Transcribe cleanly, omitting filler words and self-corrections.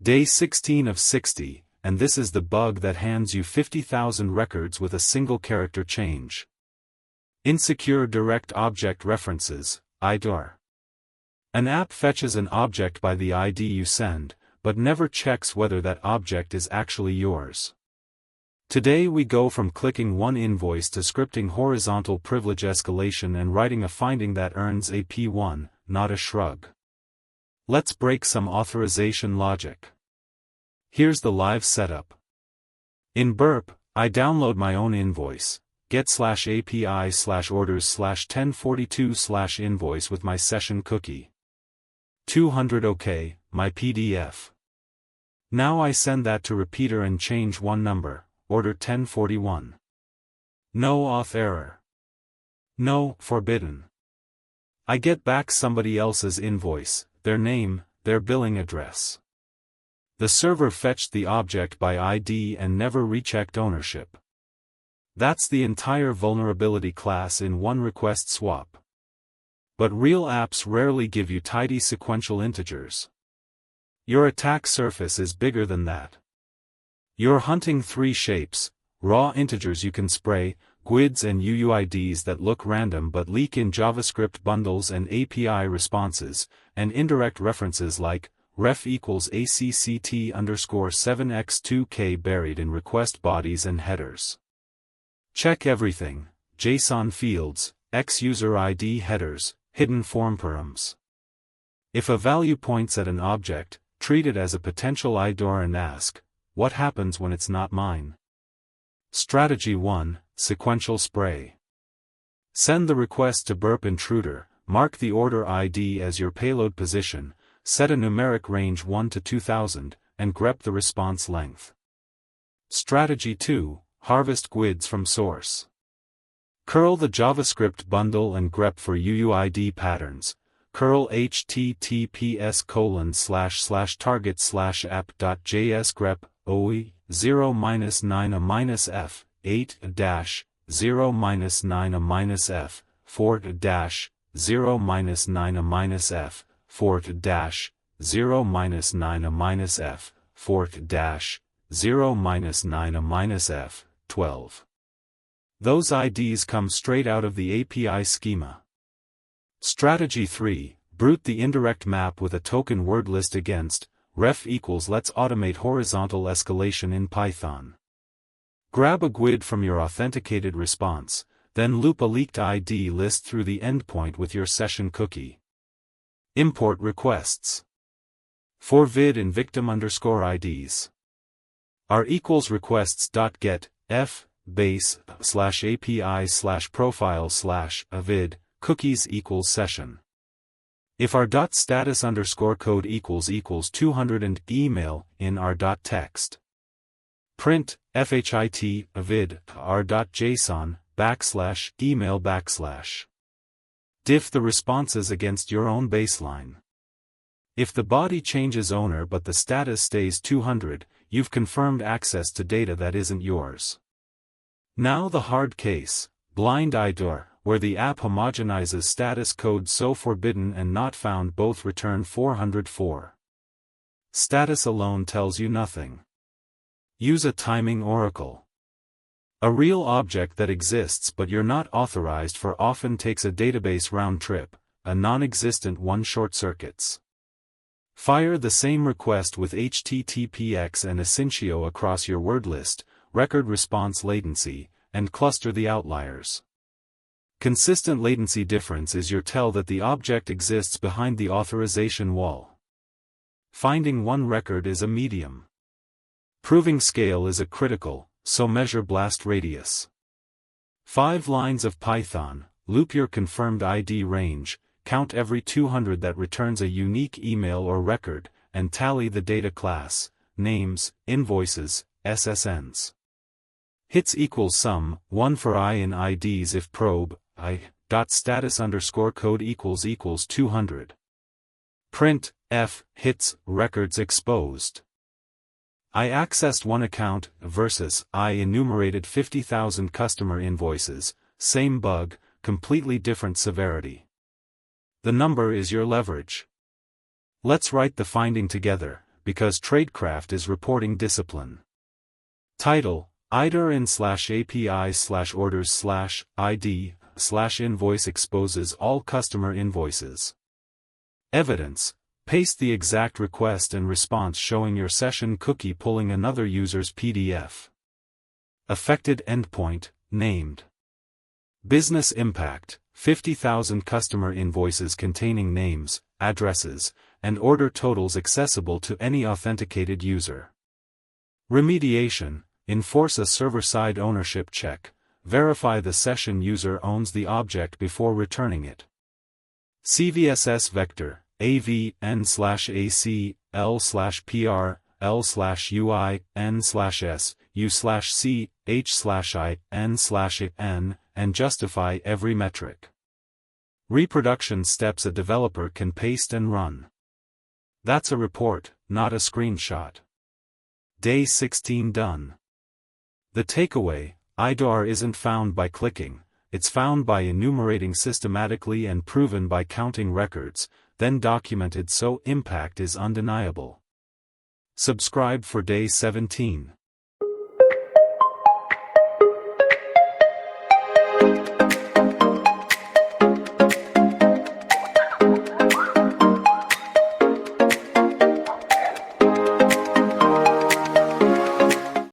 Day 16 of 60, and this is the bug that hands you 50,000 records with a single character change. Insecure Direct Object References, IDOR. An app fetches an object by the ID you send, but never checks whether that object is actually yours. Today we go from clicking one invoice to scripting horizontal privilege escalation and writing a finding that earns a P1, not a shrug. Let's break some authorization logic. Here's the live setup. In Burp, I download my own invoice, get/API/orders/1042/invoice with my session cookie. 200 OK, my PDF. Now I send that to repeater and change one number, order 1041. No auth error. No, forbidden. I get back somebody else's invoice, their name, their billing address. The server fetched the object by ID and never rechecked ownership. That's the entire vulnerability class in one request swap. But real apps rarely give you tidy sequential integers. Your attack surface is bigger than that. You're hunting three shapes: raw integers you can spray, GUIDs and UUIDs that look random but leak in JavaScript bundles and API responses, and indirect references like ref equals ACCT_7x2k buried in request bodies and headers. Check everything: JSON fields, X-user ID headers, hidden form params. If a value points at an object, treat it as a potential IDOR and ask, what happens when it's not mine? Strategy 1, Sequential Spray. Send the request to Burp Intruder, mark the order ID as your payload position, set a numeric range 1 to 2000, and grep the response length. Strategy 2, Harvest GUIDs from source. Curl the JavaScript bundle and grep for UUID patterns. Curl https://target/app.js grep OE 0-9a-f 8-0-9a-f 4-0-9a-f 4-0-9a-f 4-0-9a-f 12. Those IDs come straight out of the API schema. Strategy 3, brute the indirect map with a token word list against, ref equals let's automate horizontal escalation in Python. Grab a GUID from your authenticated response, then loop a leaked ID list through the endpoint with your session cookie. Import requests. For vid and victim_IDs. R equals requests.get, f, base/API/profile/avid, cookies equals session. If our.status_code equals 200 and email in our.text. Print, FHIT, avid, our.json, /email/. Diff the responses against your own baseline. If the body changes owner but the status stays 200, you've confirmed access to data that isn't yours. Now the hard case, blind IDOR, where the app homogenizes status code so forbidden and not found both return 404. Status alone tells you nothing. Use a timing oracle. A real object that exists but you're not authorized for often takes a database round trip, a non-existent one short circuits. Fire the same request with HTTPX and Asyncio across your word list, record response latency, and cluster the outliers. Consistent latency difference is your tell that the object exists behind the authorization wall. Finding one record is a medium. Proving scale is a critical, so measure blast radius. 5 lines of Python, loop your confirmed ID range, count every 200 that returns a unique email or record, and tally the data class, names, invoices, SSNs. Hits equals sum, 1 for I in IDs if probe, I.status_code equals 200. Print, F, hits, records exposed. I accessed one account, versus, I enumerated 50,000 customer invoices, same bug, completely different severity. The number is your leverage. Let's write the finding together. because tradecraft is reporting discipline. Title: IDOR-API/orders/ID/invoice exposes all customer invoices. Evidence: paste the exact request and response showing your session cookie pulling another user's PDF. Affected endpoint, named. Business impact: 50,000 customer invoices containing names, addresses, and order totals accessible to any authenticated user. Remediation: enforce a server-side ownership check, verify the session user owns the object before returning it. CVSS vector, AV/N/AC, L/PR, L/UI, N/S, U/C, H/I, N/N, and justify every metric. Reproduction steps a developer can paste and run. That's a report, not a screenshot. Day 16 done. The takeaway: IDOR isn't found by clicking, it's found by enumerating systematically and proven by counting records, then documented so impact is undeniable. Subscribe for day 17.